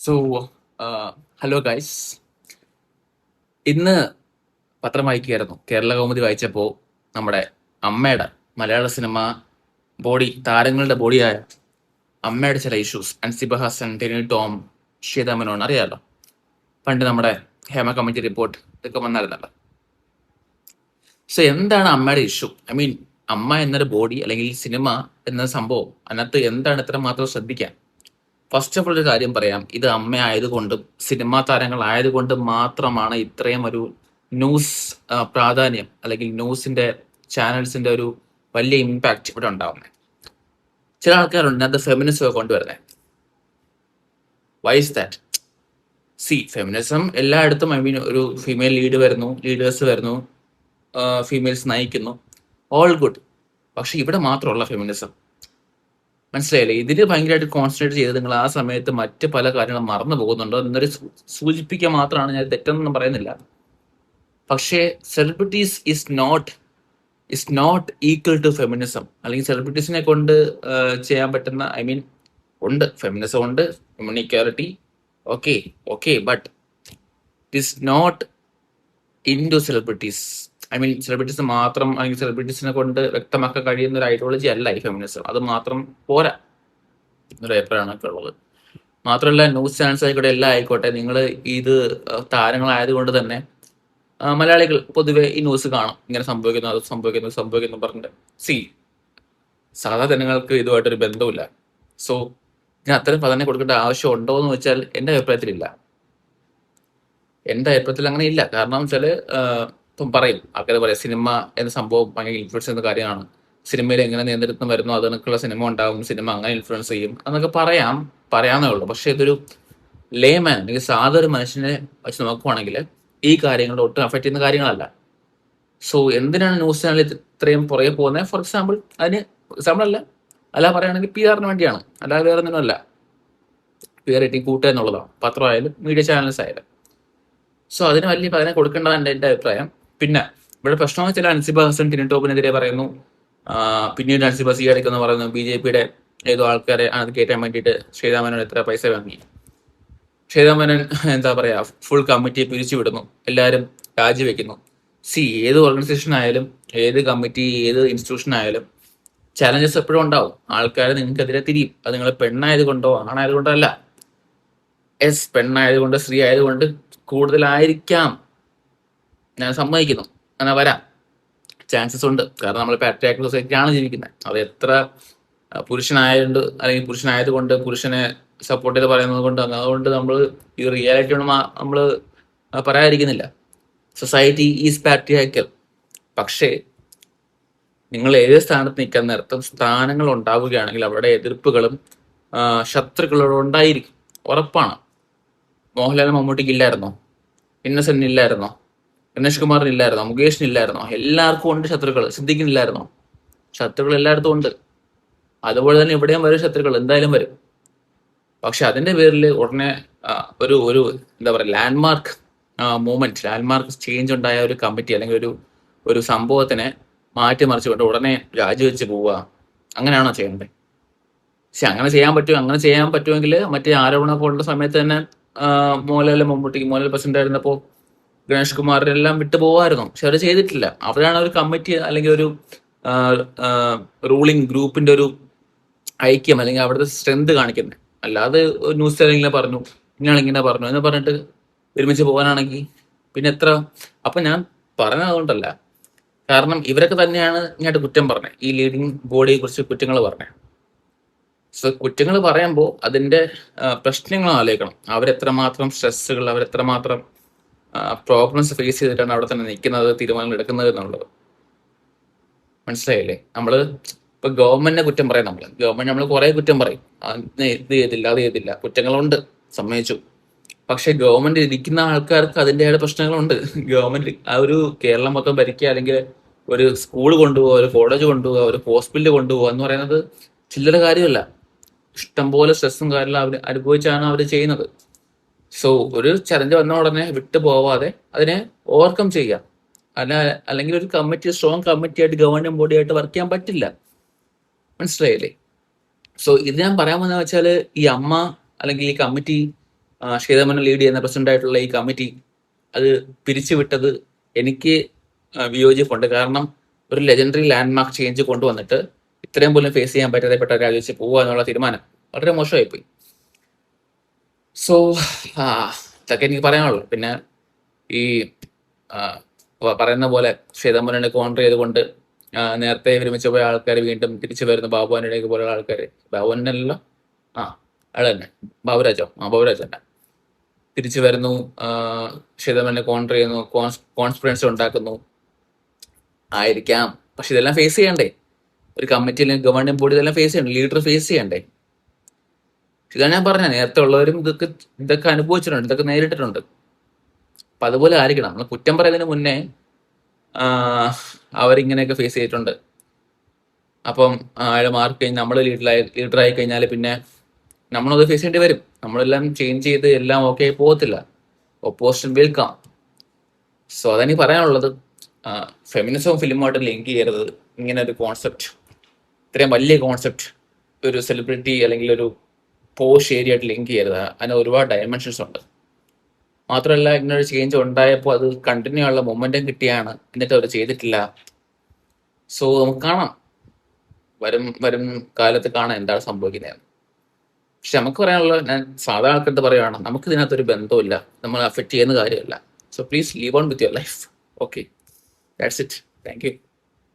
So hello guys. ഇന്ന് പത്രം വായിക്കുകയായിരുന്നു. കേരള കൗമുദി വായിച്ചപ്പോൾ നമ്മുടെ അമ്മയുടെ മലയാള സിനിമ താരങ്ങളുടെ ബോഡിയായ അമ്മയുടെ ചില ഇഷ്യൂസ്, അൻസിബ ഹസൻ, ടെനി ടോം, ശ്വേത മേനോൻ അറിയാലോ. പണ്ട് നമ്മുടെ ഹേമ കമ്മിറ്റി റിപ്പോർട്ട് ഇതൊക്കെ വന്നായിരുന്നല്ലോ. സോ എന്താണ് അമ്മയുടെ ഇഷ്യൂ? ഐ മീൻ, അമ്മ എന്നൊരു ബോഡി അല്ലെങ്കിൽ സിനിമ എന്ന സംഭവം അതിനകത്ത് എന്താണ് ഇത്ര മാത്രം ശ്രദ്ധിക്കാൻ? ഫസ്റ്റ് ഓഫ് ഓൾ ഒരു കാര്യം പറയാം. ഇത് അമ്മ ആയതുകൊണ്ടും സിനിമാ താരങ്ങൾ ആയതുകൊണ്ടും മാത്രമാണ് ഇത്രയും ഒരു ന്യൂസ് പ്രാധാന്യം അല്ലെങ്കിൽ ന്യൂസിന്റെ ചാനൽസിന്റെ ഒരു വലിയ ഇമ്പാക്റ്റ് ഇവിടെ ഉണ്ടാവുന്നത്. ചില ആൾക്കാരുണ്ട് അത് ഫെമിനിസം കൊണ്ടുവരുന്നത്. Why is that? See, feminism എല്ലായിടത്തും, ഐ മീൻ, ഒരു ഫീമെയിൽ ലീഡേഴ്സ് വരുന്നു, ഫീമെയിൽസ് നയിക്കുന്നു, ഓൾ ഗുഡ്. പക്ഷെ ഇവിടെ മാത്രമുള്ള ഫെമിനിസം മനസ്സിലായില്ലേ? ഇതിൽ ഭയങ്കരമായിട്ട് കോൺസെൻട്രേറ്റ് ചെയ്ത് നിങ്ങൾ ആ സമയത്ത് മറ്റ് പല കാര്യങ്ങളും മറന്നു പോകുന്നുണ്ടോ എന്നൊരു സൂചിപ്പിക്കുക മാത്രമാണ്. ഞാൻ തെറ്റൊന്നും പറയുന്നില്ല. പക്ഷേ celebrities is not equal to feminism. അല്ലെങ്കിൽ സെലിബ്രിറ്റീസിനെ കൊണ്ട് ചെയ്യാൻ പറ്റുന്ന, ഐ മീൻ, ഉണ്ട് ഫെമിനിസം, ഉണ്ട് human equality, okay, but it is not into celebrities. I mean, celebrities മാത്രം അല്ലെങ്കിൽ സെലിബ്രിറ്റീസിനെ കൊണ്ട് വ്യക്തമാക്കാൻ കഴിയുന്ന ഒരു ഐഡിയോളജി അല്ല ഈ ഫെമിനിസം. അത് മാത്രം പോരാ എന്നൊരു അഭിപ്രായമാണ് ഉള്ളത്. മാത്രമല്ല, ന്യൂസ് ചാനൽസ് ആയിക്കോട്ടെ, എല്ലാം ആയിക്കോട്ടെ, നിങ്ങൾ ഇത് താരങ്ങളായതുകൊണ്ട് തന്നെ മലയാളികൾ പൊതുവെ ഈ ന്യൂസ് കാണും. ഇങ്ങനെ സംഭവിക്കുന്നു, അത് സംഭവിക്കുന്നു പറഞ്ഞിട്ട്. സി, സാധാ ജനങ്ങൾക്ക് ഇതുമായിട്ടൊരു ബന്ധമില്ല. സോ ഞാൻ അത്തരം പ്രാധാന്യം കൊടുക്കേണ്ട ആവശ്യം ഉണ്ടോ എന്ന് വെച്ചാൽ എൻ്റെ അഭിപ്രായത്തിലില്ല. അങ്ങനെ ഇല്ല. കാരണം വെച്ചാൽ ഇപ്പം പറയും, ആൾക്കാർ പറയാം സിനിമ എന്ന സംഭവം ഭയങ്കര ഇൻഫ്ലുവൻസ് ചെയ്യുന്ന കാര്യമാണ്, സിനിമയിൽ എങ്ങനെ നിയന്ത്രിതം വരുന്നു അതിനൊക്കെയുള്ള സിനിമ ഉണ്ടാവും, സിനിമ അങ്ങനെ ഇൻഫ്ലുവൻസ് ചെയ്യും എന്നൊക്കെ പറയാന്നേ ഉള്ളൂ. പക്ഷെ ഇതൊരു ലേമാൻ അല്ലെങ്കിൽ സാധാരണ ഒരു മനുഷ്യനെ വെച്ച് നോക്കുവാണെങ്കിൽ ഈ കാര്യങ്ങൾ ഒട്ടും അഫക്റ്റ് ചെയ്യുന്ന കാര്യങ്ങളല്ല. സോ എന്തിനാണ് ന്യൂസ് ചാനൽ ഇത്രയും പുറകെ പോകുന്നത്? ഫോർ എക്സാമ്പിൾ അല്ല പറയുകയാണെങ്കിൽ പി ആറിന് വേണ്ടിയാണ്, അല്ലാതെ വേറെ ഒന്നിനും അല്ല. പി ആർ റേറ്റിംഗ് കൂട്ടുക എന്നുള്ളതാണ്, പത്രമായാലും മീഡിയ ചാനൽസ് ആയാലും. സോ അതിന് വലിയ പ്രാധാന്യം കൊടുക്കേണ്ടതാണ് എൻ്റെ അഭിപ്രായം. പിന്നെ ഇവിടെ പ്രശ്നം വെച്ചാൽ അൻസിബ ഹസൻ ടിനി ടോമിനെതിരെ പറയുന്നു. പിന്നീട് അൻസിബ സി അടിക്കുന്നു പറയുന്നു. BJP-യുടെ ഏതോ ആൾക്കാരെ അത് കയറ്റാൻ വേണ്ടിയിട്ട് ശ്രീരാമനോട് എത്ര പൈസ വാങ്ങി. ശ്രീരാമനൻ എന്താ പറയാ, ഫുൾ കമ്മിറ്റിയെ പിരിച്ചുവിടുന്നു, എല്ലാവരും രാജിവെക്കുന്നു. സി, ഏത് ഓർഗനൈസേഷൻ ആയാലും, ഏത് കമ്മിറ്റി, ഏത് ഇൻസ്റ്റിറ്റ്യൂഷൻ ആയാലും ചാലഞ്ചസ് എപ്പോഴും ഉണ്ടാവും. ആൾക്കാർ നിങ്ങൾക്കെതിരെ തിരിയും. അത് നിങ്ങൾ പെണ്ണായതുകൊണ്ടോ ആണായതുകൊണ്ടോ അല്ല. പെണ്ണായതുകൊണ്ട്, സ്ത്രീ ആയതുകൊണ്ട് കൂടുതലായിരിക്കാം, ഞാൻ സമ്മതിക്കുന്നു. അങ്ങനെ വരാം, ചാൻസസ് ഉണ്ട്. കാരണം നമ്മൾ പാട്രിയാർക്കൽ സൊസൈറ്റിയാണ് ജീവിക്കുന്നത്. അത് എത്ര പുരുഷനായതുകൊണ്ട് പുരുഷനെ സപ്പോർട്ട് ചെയ്ത് പറയുന്നത് കൊണ്ട്, അതുകൊണ്ട് നമ്മൾ ഈ റിയാലിറ്റി നമ്മൾ പറയാതിരിക്കുന്നില്ല. Society is patriarchal. പക്ഷേ നിങ്ങൾ ഏത് സ്ഥാനത്ത് നിൽക്കാൻ നേരത്തും സ്ഥാനങ്ങൾ ഉണ്ടാവുകയാണെങ്കിൽ അവിടെ എതിർപ്പുകളും ശത്രുക്കളോടും ഉണ്ടായിരിക്കും, ഉറപ്പാണ്. മോഹൻലാൽ മമ്മൂട്ടിക്ക് ഇല്ലായിരുന്നോ? ഇന്നസെന്റിന് ഇല്ലായിരുന്നോ? ഗണേഷ് കുമാറിന് ഇല്ലായിരുന്നോ? മുകേഷിന് ഇല്ലായിരുന്നോ? എല്ലാവർക്കും ഉണ്ട് ശത്രുക്കൾ. സിദ്ദിഖിനില്ലായിരുന്നോ? ശത്രുക്കൾ എല്ലായിടത്തും ഉണ്ട്. അതുപോലെ തന്നെ ഇവിടെയും വരും ശത്രുക്കൾ, എന്തായാലും വരും. പക്ഷെ അതിന്റെ പേരിൽ ഉടനെ ഒരു എന്താ പറയുക, ലാൻഡ്മാർക്ക് ചേഞ്ച് ഉണ്ടായ ഒരു കമ്മിറ്റി അല്ലെങ്കിൽ ഒരു സംഭവത്തിനെ മാറ്റിമറിച്ചുകൊണ്ട് ഉടനെ രാജിവെച്ച് പോവുക, അങ്ങനെയാണോ ചെയ്യേണ്ടത്? പക്ഷെ അങ്ങനെ ചെയ്യാൻ പറ്റുമെങ്കിൽ മറ്റേ ആരോപണം പോലുള്ള സമയത്ത് തന്നെ മോഹൻലാൽ പ്രസിഡന്റ് ആയിരുന്നപ്പോൾ ഗണേഷ് കുമാറിനെല്ലാം വിട്ടു പോവായിരുന്നു. പക്ഷെ അവർ ചെയ്തിട്ടില്ല. അവരാണ് ഒരു കമ്മിറ്റി അല്ലെങ്കിൽ ഒരു റൂളിംഗ് ഗ്രൂപ്പിന്റെ ഒരു ഐക്യം അല്ലെങ്കിൽ അവിടുത്തെ സ്ട്രെങ്ത് കാണിക്കുന്നത്. അല്ലാതെ ന്യൂസ് ചാനലിങ്ങനെ പറഞ്ഞു, ഇങ്ങനെ പറഞ്ഞു എന്ന് പറഞ്ഞിട്ട് ഒരുമിച്ച് പോകാനാണെങ്കിൽ പിന്നെ എത്ര? അപ്പൊ ഞാൻ പറഞ്ഞത് അതുകൊണ്ടല്ല, കാരണം ഇവരൊക്കെ തന്നെയാണ് ഇങ്ങോട്ട് കുറ്റം പറഞ്ഞത്, ഈ ലീഡിങ് ബോഡിയെ കുറിച്ച് കുറ്റങ്ങൾ പറഞ്ഞത്. സോ കുറ്റങ്ങൾ പറയുമ്പോൾ അതിന്റെ പ്രശ്നങ്ങൾ ആലോചിക്കണം. അവരെത്രമാത്രം സ്ട്രെസ്സുകൾ, അവരെത്രമാത്രം പ്രോബ്ലംസ് ഫേസ് ചെയ്തിട്ടാണ് അവിടെ തന്നെ നിൽക്കുന്നത്, തീരുമാനങ്ങൾ എടുക്കുന്നത് എന്നുള്ളത്. മനസ്സിലായില്ലേ? നമ്മള് ഇപ്പൊ ഗവൺമെന്റിനെ കുറ്റം പറയാം. നമ്മൾ കുറെ കുറ്റം പറയും, ഇത് ചെയ്തില്ല, അത് ചെയ്തില്ല, കുറ്റങ്ങളുണ്ട്, സമ്മതിച്ചു. പക്ഷെ ഗവൺമെന്റ് ഇരിക്കുന്ന ആൾക്കാർക്ക് അതിൻ്റെതായ പ്രശ്നങ്ങളുണ്ട്. ഗവൺമെന്റ് ആ ഒരു കേരളം മൊത്തം ഭരിക്കുക, അല്ലെങ്കിൽ ഒരു സ്കൂൾ കൊണ്ടുപോകുക, ഒരു കോളേജ് കൊണ്ടുപോകുക, ഒരു ഹോസ്പിറ്റൽ കൊണ്ടുപോകുക എന്ന് പറയുന്നത് ചില്ലറ കാര്യമല്ല. ഇഷ്ടംപോലെ സ്ട്രെസ്സും കാര്യങ്ങളും അവർ അനുഭവിച്ചാണ് അവർ ചെയ്യുന്നത്. സോ ഒരു ചലഞ്ച് വന്ന ഉടനെ വിട്ടു പോവാതെ അതിനെ ഓവർകം ചെയ്യാം. അല്ലെങ്കിൽ ഒരു സ്ട്രോങ് കമ്മിറ്റി ആയിട്ട്, ഗവൺമെന്റ് ബോഡി ആയിട്ട് വർക്ക് ചെയ്യാൻ പറ്റില്ല. മനസ്സിലായില്ലേ? സോ ഇത് ഞാൻ പറയാൻ വന്നത് വെച്ചാൽ, ഈ അമ്മ അല്ലെങ്കിൽ ഈ കമ്മിറ്റി ശ്വേതമേനോൻ ലീഡ് ചെയ്യുന്ന പ്രസിഡന്റ് ആയിട്ടുള്ള ഈ കമ്മിറ്റി അത് പിരിച്ചുവിട്ടത് എനിക്ക് വിയോജിപ്പുണ്ട്. കാരണം ഒരു ലെജൻഡറി ലാൻഡ്മാർക്ക് ചേഞ്ച് കൊണ്ടുവന്നിട്ട് ഇത്രയും പോലും ഫേസ് ചെയ്യാൻ പറ്റാതെ പെട്ട രാജിവെച്ച് പോവുക എന്നുള്ള തീരുമാനം വളരെ മോശമായിപ്പോയി. സോ ഇതൊക്കെ എനിക്ക് പറയാനുള്ളൂ. പിന്നെ ഈ പറയുന്ന പോലെ ശ്വേതമേനോനെ കോൺട്ര ചെയ്തുകൊണ്ട് നേരത്തെ വിരമിച്ചു പോയ ആൾക്കാർ വീണ്ടും തിരിച്ചു വരുന്നു. ബാബുവാനിലേക്ക് പോലുള്ള ആൾക്കാർ, ബാബുവാനല്ലോ ആള് തന്നെ, ബാബുരാജോ ബാബുരാജ് തന്നെ തിരിച്ചു വരുന്നു. ശ്വേതമേനോനെ കോൺട്ര ചെയ്യുന്നു, കോൺസ്പിറൻസി ഉണ്ടാക്കുന്നു ആയിരിക്കാം. പക്ഷെ ഇതെല്ലാം ഫേസ് ചെയ്യണ്ടേ? ഒരു കമ്മിറ്റിയിൽ ഗവൺമെന്റ് ബോഡി ഇതെല്ലാം ഫേസ് ചെയ്യണ്ടേ? ലീഡർ ഫേസ് ചെയ്യണ്ടേ? ഇതാണ് ഞാൻ പറഞ്ഞത്. നേരത്തെ ഉള്ളവരും ഇതൊക്കെ അനുഭവിച്ചിട്ടുണ്ട്, ഇതൊക്കെ നേരിട്ടിട്ടുണ്ട്. അപ്പൊ അതുപോലെ ആയിരിക്കണം. നമ്മൾ കുറ്റം പറയുന്നതിന് മുന്നേ അവരിങ്ങനെയൊക്കെ ഫേസ് ചെയ്തിട്ടുണ്ട്. അപ്പം അയാൾ മാർക്ക് കഴിഞ്ഞ് നമ്മൾ ലീഡറായി കഴിഞ്ഞാൽ പിന്നെ നമ്മളത് ഫേസ് ചെയ്യേണ്ടി വരും. നമ്മളെല്ലാം ചേഞ്ച് ചെയ്ത് എല്ലാം ഓക്കെ പോകത്തില്ല. Opposition welcome. സോ അതാണ് പറയാനുള്ളത്. ഫെമിനിസവും ഫിലിമുമായിട്ട് ലിങ്ക് ചെയ്യരുത്. ഇങ്ങനെ ഒരു കോൺസെപ്റ്റ്, ഇത്രയും വലിയ കോൺസെപ്റ്റ് ഒരു സെലിബ്രിറ്റി അല്ലെങ്കിൽ ഒരു പോഷ് ഏരിയ ആയിട്ട് ലിങ്ക് ചെയ്യരുത്. അതിന് ഒരുപാട് ഡയമെൻഷൻസ് ഉണ്ട്. മാത്രമല്ല, ഇങ്ങനൊരു ചേഞ്ച് ഉണ്ടായപ്പോൾ അത് കണ്ടിന്യൂ ഉള്ള മൊമെന്റം കിട്ടിയാണ്, എന്നിട്ട് അവർ ചെയ്തിട്ടില്ല. സോ നമുക്ക് കാണാം, വരും കാലത്ത് കാണാം എന്താണ് സംഭവിക്കുന്നത്. പക്ഷെ നമുക്ക് പറയാനുള്ളത്, ഞാൻ സാധാരണ ആൾക്കാർക്ക് പറയുകയാണ്, നമുക്ക് ഇതിനകത്തൊരു ബന്ധമില്ല, നമ്മൾ അഫക്റ്റ് ചെയ്യുന്ന കാര്യമല്ല. So please leave on with your life. Okay, that's it. Thank you.